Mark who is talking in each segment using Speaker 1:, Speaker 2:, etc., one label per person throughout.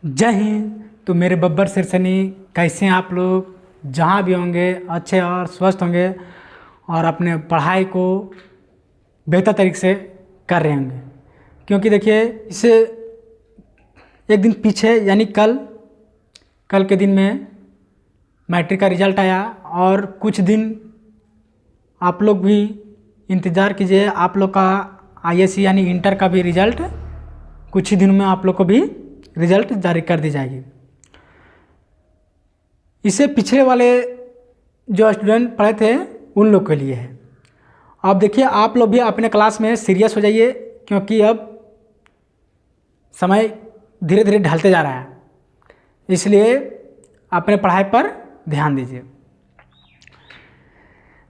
Speaker 1: जय हिंद। तो मेरे बब्बर सिरसनी, कैसे हैं आप लोग? जहाँ भी होंगे अच्छे और स्वस्थ होंगे और अपने पढ़ाई को बेहतर तरीके से कर रहे होंगे। क्योंकि देखिए, इससे एक दिन पीछे यानी कल के दिन में मैट्रिक का रिज़ल्ट आया और कुछ दिन आप लोग भी इंतज़ार कीजिए। आप लोग का आईएससी यानी इंटर का भी रिज़ल्ट कुछ ही दिनों में आप लोग को भी रिज़ल्ट जारी कर दी जाएगी। इससे पिछले वाले जो स्टूडेंट पढ़े थे उन लोग के लिए है। अब देखिए, आप लोग भी अपने क्लास में सीरियस हो जाइए, क्योंकि अब समय धीरे धीरे ढलते जा रहा है, इसलिए अपने पढ़ाई पर ध्यान दीजिए।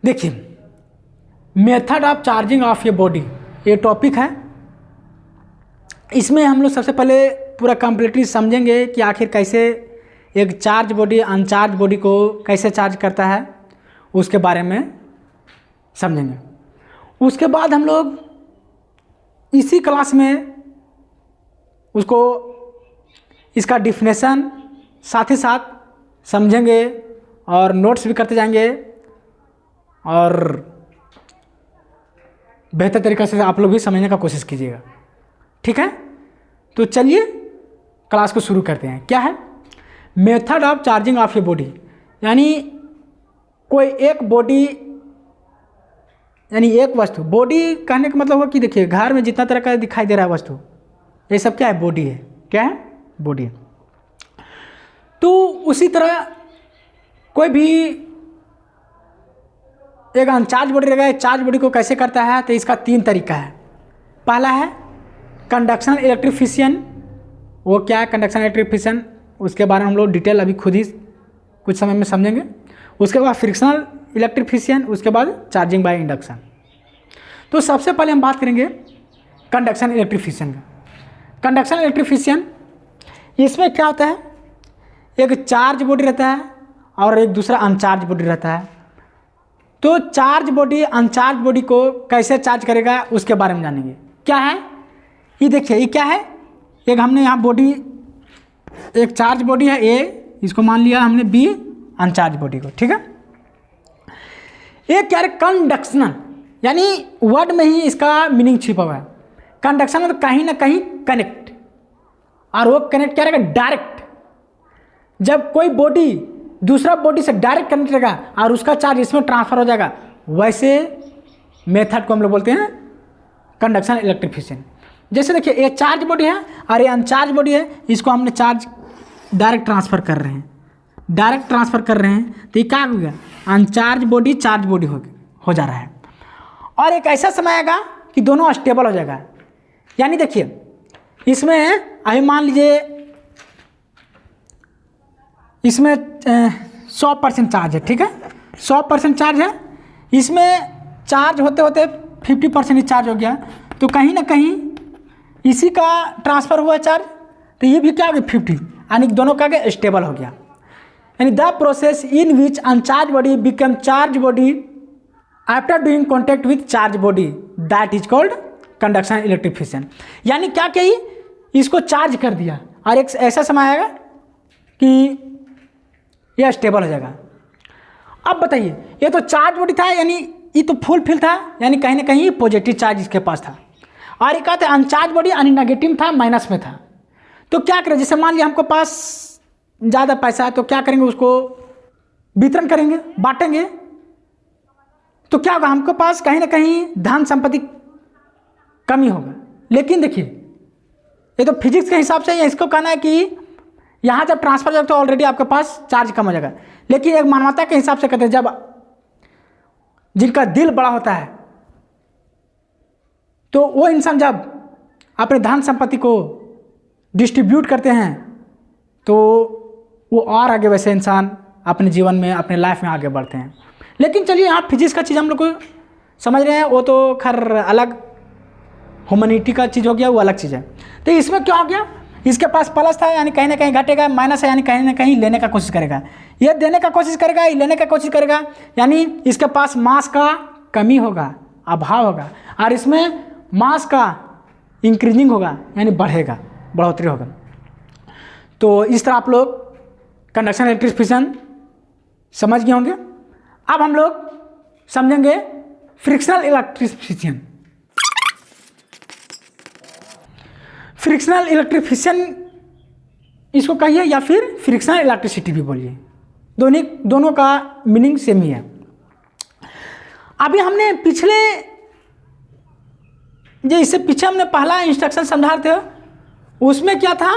Speaker 1: देखिए, method of charging of your body ये टॉपिक है। इसमें हम लोग सबसे पहले पूरा कंप्लीटली समझेंगे कि आखिर कैसे एक चार्ज बॉडी अनचार्ज बॉडी को कैसे चार्ज करता है, उसके बारे में समझेंगे। उसके बाद हम लोग इसी क्लास में उसको इसका डिफिनेशन साथ ही साथ समझेंगे और नोट्स भी करते जाएंगे और बेहतर तरीक़े से आप लोग भी समझने का कोशिश कीजिएगा। ठीक है, तो चलिए क्लास को शुरू करते हैं। क्या है method of charging of a body? यानी कोई एक बॉडी यानी एक वस्तु, बॉडी कहने का मतलब होगा कि देखिए, घर में जितना तरह का दिखाई दे रहा है वस्तु, ये सब क्या है? बॉडी है। क्या है? बॉडी। तो उसी तरह कोई भी एक अनचार्ज बॉडी रहेगा, एक चार्ज बॉडी को कैसे करता है, तो इसका 3 तरीका है। पहला है कंडक्शन इलेक्ट्रिफिशियन। वो क्या है कंडक्शन इलेक्ट्रिफिशियन? उसके बारे में हम लोग डिटेल अभी खुद ही कुछ समय में समझेंगे। उसके बाद फ्रिक्शनल इलेक्ट्रिफिशियन, उसके बाद चार्जिंग बाय इंडक्शन। तो सबसे पहले हम बात करेंगे कंडक्शन इलेक्ट्रिफिशियन का। कंडक्शन इलेक्ट्रिफिशियन, इसमें क्या होता है, एक चार्ज बॉडी रहता है और एक दूसरा अनचार्ज बॉडी रहता है। तो चार्ज बॉडी अनचार्ज बॉडी को कैसे चार्ज करेगा उसके बारे में जानेंगे। क्या है ये? देखिए, ये क्या है, एक हमने यहाँ बॉडी, एक चार्ज बॉडी है ए, इसको मान लिया हमने बी अनचार्ज बॉडी को। ठीक है, ये क्या है? कंडक्शनल, यानी वर्ड में ही इसका मीनिंग छिपा हुआ है। कंडक्शन मतलब कहीं ना कहीं कनेक्ट, और वो कनेक्ट क्या रहेगा? डायरेक्ट। जब कोई बॉडी दूसरा बॉडी से डायरेक्ट कनेक्ट रहेगा और उसका चार्ज इसमें ट्रांसफर हो जाएगा, वैसे मेथड को हम लोग बोलते हैं कंडक्शन इलेक्ट्रिफिशियन। जैसे देखिए, ये चार्ज बॉडी है और ये अनचार्ज बॉडी है, इसको हमने चार्ज डायरेक्ट ट्रांसफ़र कर रहे हैं, डायरेक्ट ट्रांसफ़र कर रहे हैं, तो ये क्या हो गया? अनचार्ज बॉडी चार्ज बॉडी हो जा रहा है। और एक ऐसा समय आएगा कि दोनों स्टेबल हो जाएगा। यानी देखिए, इसमें अभी मान लीजिए इसमें 100% चार्ज है। ठीक है, 100% चार्ज है, इसमें चार्ज होते होते 50% ही चार्ज हो गया, तो कहीं ना कहीं इसी का ट्रांसफ़र हुआ चार्ज, तो ये भी क्या हो गया? 50, यानी दोनों का क्या? स्टेबल हो गया। यानी the process in which uncharge body become charge body after doing contact with charge body, that is called conduction electrification. यानी क्या कही, इसको चार्ज कर दिया और एक ऐसा समय आएगा कि यह स्टेबल हो जाएगा। अब बताइए, ये तो चार्ज बॉडी था, यानी ये तो फुल फिल था, यानी कहीं ना कहीं पॉजिटिव चार्ज इसके पास था, और एक कहते हैं अनचार्ज बॉडी यानी नेगेटिव था, माइनस में था। तो क्या करें? जैसे मान लिया हमको पास ज़्यादा पैसा है, तो क्या करेंगे? उसको वितरण करेंगे, बांटेंगे, तो क्या होगा? हमको पास कहीं ना कहीं धन संपत्ति कमी होगा। लेकिन देखिए, ये तो फिजिक्स के हिसाब से इसको कहना है कि यहाँ जब ट्रांसफर हो जाएगा तो ऑलरेडी आपके पास चार्ज कम हो जाएगा। लेकिन एक मानवता के हिसाब से कहते हैं, जब जिनका दिल बड़ा होता है, तो वो इंसान जब अपने धन संपत्ति को डिस्ट्रीब्यूट करते हैं, तो वो और आगे वैसे इंसान अपने जीवन में, अपने लाइफ में आगे बढ़ते हैं। लेकिन चलिए, यहाँ फिजिक्स का चीज़ हम लोग को समझ रहे हैं, वो तो खैर अलग ह्यूमैनिटी का चीज़ हो गया, वो अलग चीज़ है। तो इसमें क्या हो गया? इसके पास प्लस था, यानी कहीं ना कहीं घटेगा, माइनस है यानी कहीं ना कहीं लेने का कोशिश करेगा, ये देने का कोशिश करेगा, ये लेने का कोशिश करेगा, यानी इसके पास मास का कमी होगा, अभाव होगा, और इसमें मास का इंक्रीजिंग होगा, यानी बढ़ेगा, बढ़ोतरी होगा। तो इस तरह आप लोग कंडक्शन इलेक्ट्रिफिकेशन समझ गए होंगे। अब हम लोग समझेंगे फ्रिक्शनल इलेक्ट्रिफिकेशन। फ्रिक्शनल इलेक्ट्रिफिकेशन इसको कहिए या फिर फ्रिक्शनल इलेक्ट्रिसिटी भी बोलिए, दोनों का मीनिंग सेम ही है। अभी हमने पिछले जो इससे पीछे हमने पहला इंस्ट्रक्शन समझा थे, उसमें क्या था,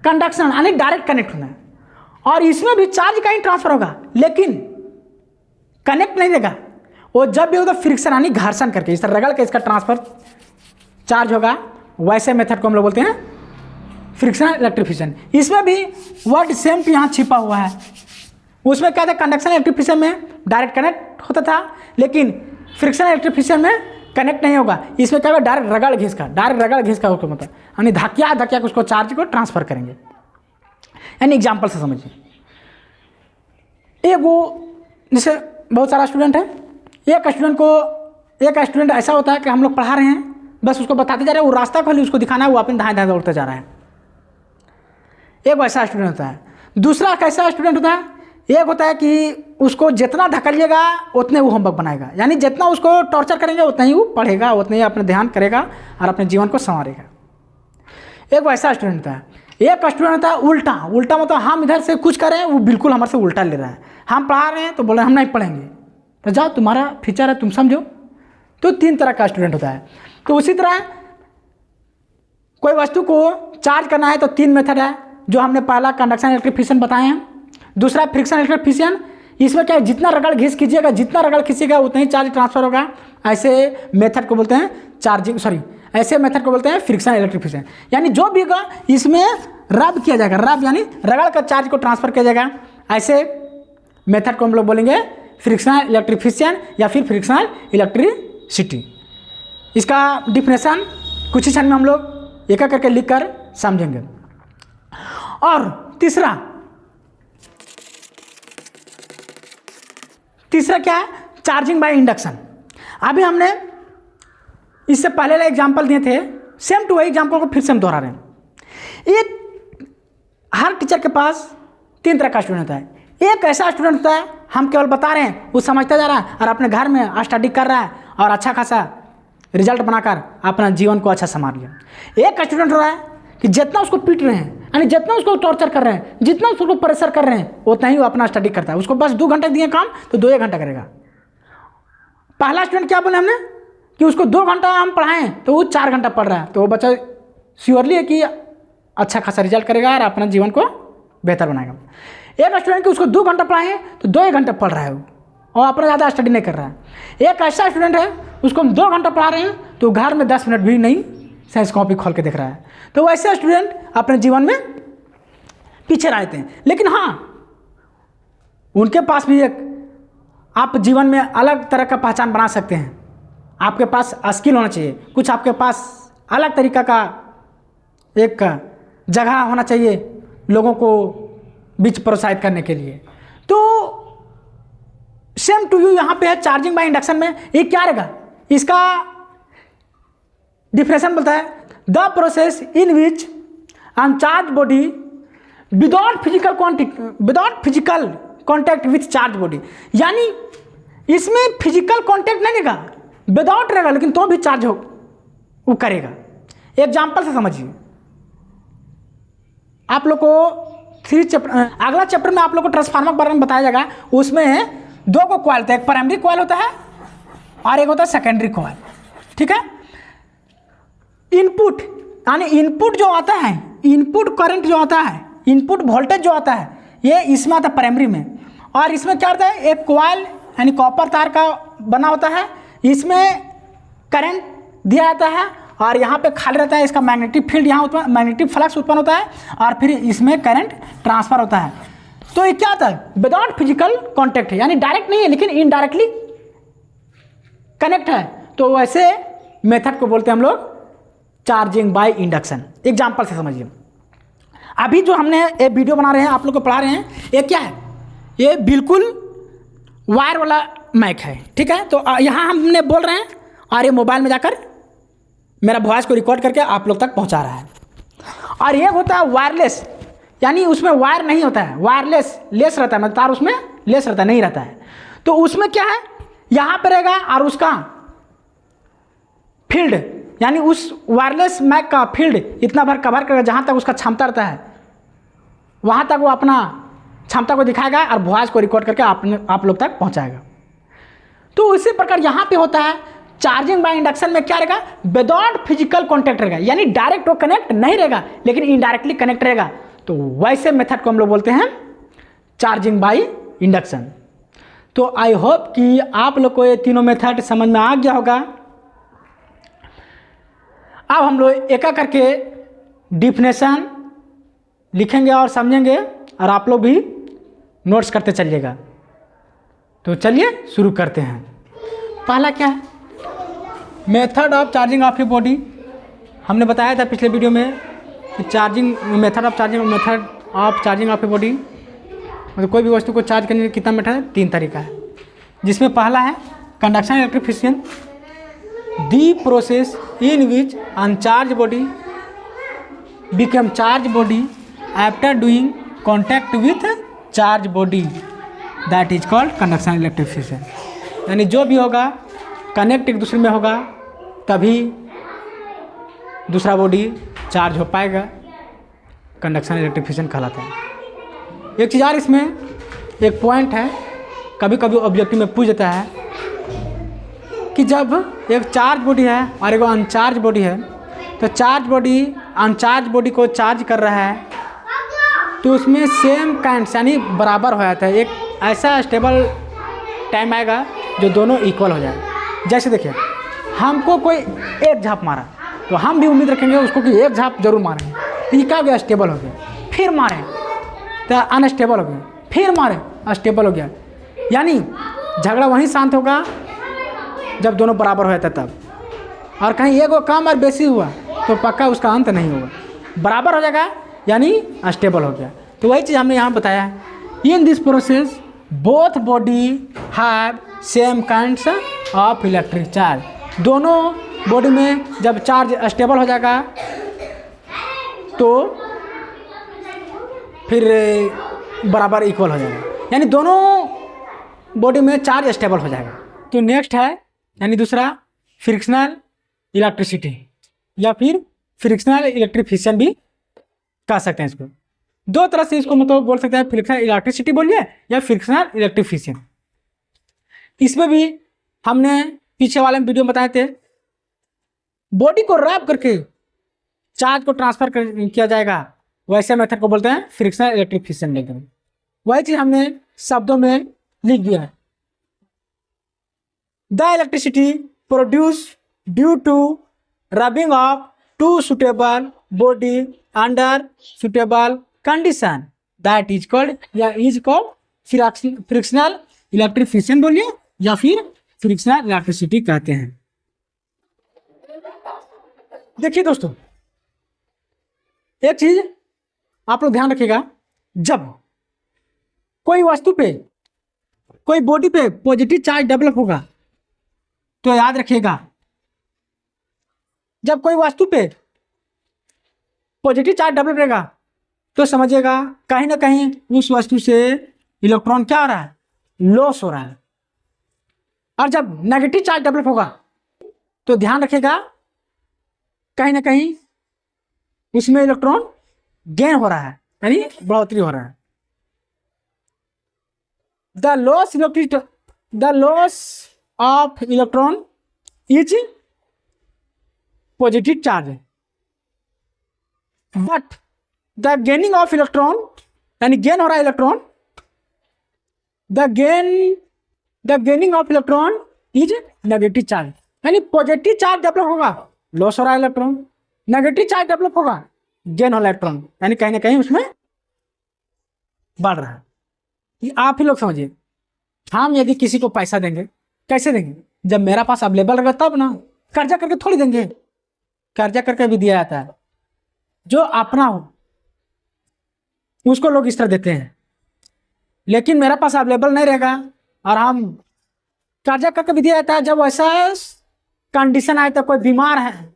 Speaker 1: कंडक्शन यानी डायरेक्ट कनेक्ट होना है, और इसमें भी चार्ज का ही ट्रांसफर होगा लेकिन कनेक्ट नहीं देगा। वो जब भी होगा फ्रिक्शन यानी घर्षण करके इस तरह रगड़ के इसका ट्रांसफर चार्ज होगा, वैसे मेथड को हम लोग बोलते हैं फ्रिक्शनल इलेक्ट्रिफिकेशन। इसमें भी वर्ड सेम यहाँ छिपा हुआ है। उसमें क्या था, कंडक्शन इलेक्ट्रिफिकेशन में डायरेक्ट कनेक्ट होता था लेकिन फ्रिक्शनल इलेक्ट्रिफिकेशन में कनेक्ट नहीं होगा। इसमें क्या होगा, डायरेक्ट रगड़ घिस का उसको मतलब यानी धकिया उसको चार्ज को ट्रांसफर करेंगे। यानी एग्जाम्पल से समझिए, एक वो जैसे बहुत सारा स्टूडेंट है, एक स्टूडेंट ऐसा होता है कि हम लोग पढ़ा रहे हैं, बस उसको बताते जा रहे हैं, वो रास्ता खोली उसको दिखाना है, वो अपने दाएं दाएं दौड़ते जा रहा है। एक वैसा स्टूडेंट होता है। दूसरा कैसा स्टूडेंट होता है, एक होता है कि उसको जितना धकेलिएगा उतने वो होमवर्क बनाएगा, यानी जितना उसको टॉर्चर करेंगे उतना ही वो पढ़ेगा, उतना ही अपने ध्यान करेगा और अपने जीवन को संवारेगा। एक वैसा स्टूडेंट होता है। एक स्टूडेंट होता है उल्टा मतलब हम इधर से कुछ करें वो बिल्कुल हमारे से उल्टा ले रहा है। हम पढ़ा रहे हैं तो बोल रहे हैं हम नहीं पढ़ेंगे, तो जाओ तुम्हारा फ्यूचर है तुम समझो। तो 3 तरह का स्टूडेंट होता है। तो उसी तरह कोई वस्तु को चार्ज करना है तो 3 मेथड है, जो हमने पहला कंडक्शन इलेक्ट्रिफिकेशन बताए हैं। दूसरा फ्रिक्शन इलेक्ट्रिफिकेशन, इसमें क्या है, जितना रगड़ घिस कीजिएगा उतना ही चार्ज ट्रांसफर होगा। ऐसे मेथड को बोलते हैं ऐसे मेथड को बोलते हैं फ्रिक्शन इलेक्ट्रिफिकेशन। यानी जो भी होगा इसमें रब किया जाएगा, रब यानी रगड़ कर चार्ज को ट्रांसफर किया जाएगा। ऐसे मेथड को हम लोग बोलेंगे फ्रिक्शनल इलेक्ट्रिफिकेशन या फिर फ्रिक्शनल इलेक्ट्रिसिटी। इसका डिफिनेशन कुछ ही क्षण में हम लोग एक एक करके लिख कर समझेंगे। और तीसरा क्या है, चार्जिंग बाय इंडक्शन। अभी हमने इससे पहले एग्जाम्पल दिए थे, सेम टू वही एग्जाम्पल को फिर से हम दोहरा रहे हैं। एक हर टीचर के पास 3 तरह का स्टूडेंट होता है। एक ऐसा स्टूडेंट होता है हम केवल बता रहे हैं, वो समझता जा रहा है और अपने घर में स्टडी कर रहा है और अच्छा खासा रिजल्ट बनाकर अपना जीवन को अच्छा संभाल लिया। एक स्टूडेंट हो रहा है कि जितना उसको पीट रहे हैं, यानी जितना उसको टॉर्चर कर रहे हैं, जितना उसको प्रेशर कर रहे हैं, उतना ही वो अपना स्टडी करता है। उसको बस 2 घंटे दिए काम तो 2 घंटा करेगा। पहला स्टूडेंट क्या बोले हमने कि उसको 2 घंटा हम पढ़ाएं तो वो 4 घंटा पढ़ रहा है, तो वो बच्चा श्योरली है कि अच्छा खासा रिजल्ट करेगा और अपना जीवन को बेहतर बनाएगा। एक स्टूडेंट कि उसको 2 घंटा पढ़ाएं तो 2 घंटा पढ़ रहा है वो और अपना ज़्यादा स्टडी नहीं कर रहा है। एक ऐसा स्टूडेंट है उसको हम 2 घंटा पढ़ा रहे हैं तो घर में 10 मिनट भी नहीं साइंस कॉपी खोल के देख रहा है। तो वैसे स्टूडेंट अपने जीवन में पीछे रहते हैं। लेकिन हाँ, उनके पास भी एक आप जीवन में अलग तरह का पहचान बना सकते हैं। आपके पास स्किल होना चाहिए, कुछ आपके पास अलग तरीका का एक जगह होना चाहिए लोगों को बीच प्रोत्साहित करने के लिए। तो सेम टू यू यहाँ पे है चार्जिंग बाय इंडक्शन में। ये क्या रहेगा, इसका डिफिनेशन बोलता है the process in which uncharge body without physical contact with charge body. यानी इसमें फिजिकल कॉन्टैक्ट नहीं रहेगा, विदाउट रहेगा लेकिन तो भी चार्ज हो वो करेगा। एग्जाम्पल से समझिए, आप लोग को 3 चैप्टर अगला चैप्टर में आप लोग को ट्रांसफार्मर के बारे में बताया जाएगा। उसमें 2 को कॉइल होता है, एक प्राइमरी कॉइल होता है और एक होता है सेकेंडरी कॉइल। ठीक है, इनपुट यानी इनपुट जो आता है, इनपुट करंट जो आता है, इनपुट वोल्टेज जो आता है, ये इसमें आता है प्राइमरी में। और इसमें क्या होता है, एक कॉइल यानी कॉपर तार का बना होता है, इसमें करंट दिया जाता है और यहाँ पे खाली रहता है, इसका मैग्नेटिक फील्ड यहाँ मैग्नेटिक फ्लक्स उत्पन्न होता है और फिर इसमें करंट ट्रांसफर होता है। तो ये क्या होता है, विदाउट फिजिकल कॉन्टैक्ट है, यानी डायरेक्ट नहीं है लेकिन इनडायरेक्टली कनेक्ट है। तो वैसे मेथड को बोलते हैं हम लोग चार्जिंग बाय इंडक्शन। एग्जाम्पल से समझिए, अभी जो हमने एक वीडियो बना रहे हैं, आप लोग को पढ़ा रहे हैं, ये क्या है, ये बिल्कुल वायर वाला माइक है। ठीक है, तो यहाँ हमने बोल रहे हैं और ये मोबाइल में जाकर मेरा वॉइस को रिकॉर्ड करके आप लोग तक पहुँचा रहा है। और एक होता है वायरलेस, यानी उसमें वायर नहीं होता है, वायरलेस लेस रहता है, मतलब तार उसमें लेस रहता है, नहीं रहता है। तो उसमें क्या है, यहाँ पर रहेगा और उसका फील्ड, यानी उस वायरलेस मैक का फील्ड इतना भर कवर करेगा जहाँ तक उसका क्षमता रहता है, वहाँ तक वो अपना क्षमता को दिखाएगा और वॉइस को रिकॉर्ड करके आप लोग तक पहुँचाएगा। तो इसी प्रकार यहाँ पे होता है चार्जिंग बाय इंडक्शन में क्या रहेगा, विदाउट फिजिकल कॉन्टैक्ट रहेगा, यानी डायरेक्ट वो कनेक्ट नहीं रहेगा लेकिन इनडायरेक्टली कनेक्ट रहेगा। तो वैसे मेथड को हम लोग बोलते हैं चार्जिंग बाय इंडक्शन। तो आई होप कि आप लोग को ये तीनों मेथड समझ में आ गया होगा। अब हम लोग एक एक करके डिफिनेशन लिखेंगे और समझेंगे और आप लोग भी नोट्स करते चलिएगा। तो चलिए शुरू करते हैं। पहला क्या है, method of charging of a body. हमने बताया था पिछले वीडियो में कि charging method of charging of a body, मतलब कोई भी वस्तु को चार्ज करने का कितना मेथड है, 3 तरीका है। जिसमें पहला है conduction electrification, the process in which uncharge body become charge body after doing contact with charge body, that is called conduction electrification. यानी जो भी होगा कनेक्ट एक दूसरे में होगा तभी दूसरा बॉडी चार्ज हो पाएगा, कंडक्शन इलेक्ट्रिफिकेशन कहलाता है। एक चीज़ और इसमें एक पॉइंट है, कभी कभी ऑब्जेक्टिव में पूछ देता है कि जब एक चार्ज बॉडी है और एक अनचार्ज बॉडी है, तो चार्ज बॉडी अनचार्ज बॉडी को चार्ज कर रहा है तो उसमें सेम काइंड यानी बराबर हो जाता है। एक ऐसा स्टेबल टाइम आएगा जो दोनों इक्वल हो जाए। जैसे देखिए, हमको कोई एक झाप मारा तो हम भी उम्मीद रखेंगे उसको कि एक झाप जरूर मारेंगे, तो ये क्या हो गया, स्टेबल हो गया। फिर मारें तो अनस्टेबल हो गया, फिर मारें स्टेबल हो गया। यानी झगड़ा वहीं शांत होगा जब दोनों बराबर हो जाता तब, और कहीं एक वो कम और बेसी हुआ तो पक्का उसका अंत नहीं होगा, बराबर हो जाएगा यानी स्टेबल हो गया। तो वही चीज़ हमने यहाँ बताया है, in this process both body have same kinds of electric charge. दोनों बॉडी में जब चार्ज स्टेबल हो जाएगा तो फिर बराबर इक्वल हो जाएगा, यानी दोनों बॉडी में चार्ज स्टेबल हो जाएगा। तो नेक्स्ट है यानी दूसरा फ्रिक्शनल इलेक्ट्रिसिटी या फिर फ्रिक्शनल इलेक्ट्रिफिकेशन भी कह सकते हैं इसको। 2 तरह से इसको मतलब बोल सकते हैं, फ्रिक्शनल इलेक्ट्रिसिटी बोलिए या फ्रिक्शनल इलेक्ट्रिफिकेशन। इसमें भी हमने पीछे वाले वीडियो में बताए थे, बॉडी को रैप करके चार्ज को ट्रांसफर किया जाएगा, वैसे मेथड को बोलते हैं फ्रिक्शनल इलेक्ट्रिफिकेशन। लेकिन वही चीज हमने शब्दों में लिख दिया है, the electricity produce due to rubbing of two suitable body under suitable condition, that is called या इज कॉल्ड फ्रिक्शनल इलेक्ट्रिफिकेशन बोलिए या फिर फ्रिक्शनल इलेक्ट्रिसिटी कहते हैं। देखिए दोस्तों, एक चीज आप लोग ध्यान रखिएगा, जब कोई वस्तु पे कोई बॉडी पे पॉजिटिव चार्ज डेवलप होगा तो याद रखिएगा, जब कोई वस्तु पे पॉजिटिव चार्ज डेवलप रहेगा तो समझिएगा कहीं ना कहीं उस वस्तु से इलेक्ट्रॉन क्या हो रहा है, लॉस हो रहा है। और जब नेगेटिव चार्ज डेवलप होगा तो ध्यान रखिएगा कहीं ना कहीं उसमें इलेक्ट्रॉन गेन हो रहा है, यानी बढ़ोतरी हो रहा है। The loss of electron is positive charge, but the gaining of electron यानी गेन हो रहा है electron, the gaining of electron is negative charge, यानी पॉजिटिव चार्ज डेवलप होगा लॉस हो रहा है इलेक्ट्रॉन, नेगेटिव चार्ज डेवलप होगा गेन हो रहा है इलेक्ट्रॉन, यानी कहीं ना कहीं उसमें बढ़ रहा है। ये आप ही लोग समझिए, हम यदि किसी को पैसा देंगे, कैसे देंगे, जब मेरा पास अवेलेबल रहेगा तब ना, कर्जा करके थोड़ी देंगे, कर्जा करके भी दिया जाता है, जो अपना हो उसको लोग इस तरह देते हैं। लेकिन मेरा पास अवेलेबल नहीं रहेगा और हम कर्जा करके भी दिया जाता है, जब ऐसा कंडीशन आए तो कोई बीमार है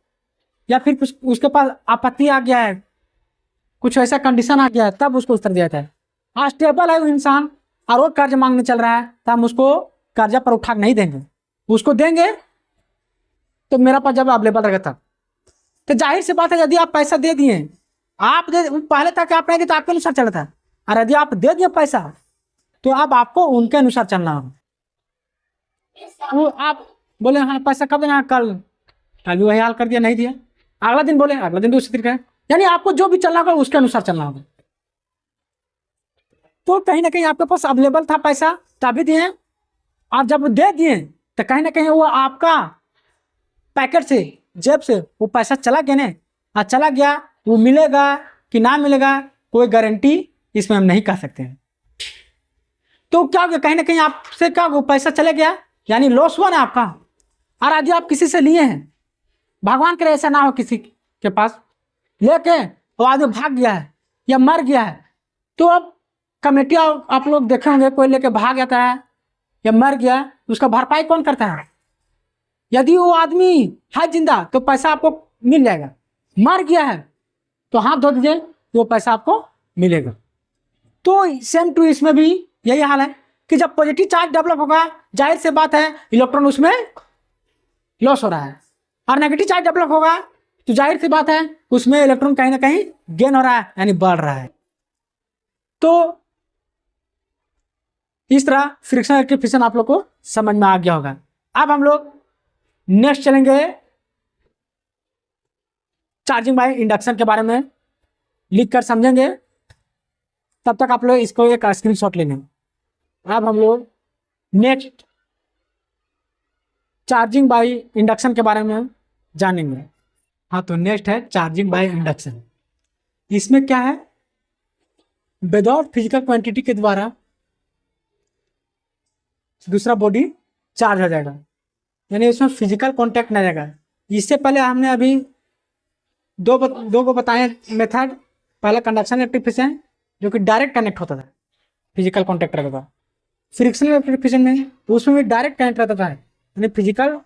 Speaker 1: या फिर कुछ उसके पास आपत्ति आ गया है, कुछ ऐसा कंडीशन आ गया है तब उसको उत्तर दिया जाता है। हाँ स्टेबल है वो इंसान और वो कर्ज मांगने चल रहा है तो हम उसको कर्जा पर उठा नहीं देंगे, उसको देंगे तो मेरा पास जब अवेलेबल रहेगा तब। तो जाहिर सी बात है यदि आप पैसा दे दिए, आप दे पहले तक आप नहीं दिए तो आपके अनुसार चला था, और यदि आप दे दिए पैसा तो अब आपको उनके अनुसार चलना होगा। वो आप बोले हाँ पैसा कब देना, कल, कल भी वही हाल कर दिया, नहीं दिया, अगला दिन बोले अगला दिन भी उसी तरीका है, यानी आपको जो भी चलना होगा उसके अनुसार चलना होगा। तो कहीं ना कहीं आपके पास अवेलेबल था पैसा तभी दिए, आप जब दे दिए तो कहीं ना कहीं वो आपका पैकेट से जेब से वो पैसा चला गया ना, और चला गया वो मिलेगा कि ना मिलेगा कोई गारंटी इसमें हम नहीं कह सकते हैं। तो क्या हो गया, कहीं ना कहीं आपसे क्या वो पैसा चले गया यानी लॉस हुआ ना आपका। और यदि आप किसी से लिए हैं, भगवान करे ऐसा ना हो किसी के पास लेके वो आदमी भाग गया है या मर गया है, तो अब कमेटी आप लोग देखे होंगे कोई लेके भाग जाता है या मर गया उसका भरपाई कौन करता है। यदि वो आदमी है जिंदा तो पैसा आपको मिल जाएगा, मर गया है तो हाथ धो दीजिए वो पैसा आपको मिलेगा। तो सेम टू इसमें भी यही हाल है कि जब पॉजिटिव चार्ज डेवलप होगा जाहिर से बात है इलेक्ट्रॉन उसमें लॉस हो रहा है, और नेगेटिव चार्ज डेवलप होगा तो जाहिर सी बात है उसमें इलेक्ट्रॉन कहीं ना कहीं गेन हो रहा है यानी बढ़ रहा है। तो इस तरह फ्रिक्शनल इलेक्ट्रिक फिशन आप लोग को समझ में आ गया होगा। अब हम लोग नेक्स्ट चलेंगे चार्जिंग बाय इंडक्शन के बारे में लिख कर समझेंगे, तब तक आप लोग इसको एक स्क्रीनशॉट ले लें। अब हम लोग नेक्स्ट चार्जिंग बाय इंडक्शन के बारे में जानेंगे। हाँ तो नेक्स्ट है चार्जिंग बाय इंडक्शन। इसमें क्या है, विदाउट फिजिकल क्वांटिटी के द्वारा दूसरा बॉडी चार्ज हो जाएगा, यानी इसमें फिजिकल कांटेक्ट नहीं रहेगा। इससे पहले हमने अभी दो को बताए मेथड, पहला कंडक्शन इलेक्ट्रिक फिशन जो कि डायरेक्ट कनेक्ट होता था फिजिकल कांटेक्ट रहता था, फ्रिक्शनल इलेक्ट्रिक फिशन में उसमें भी डायरेक्ट कनेक्ट रहता था यानी फिजिकल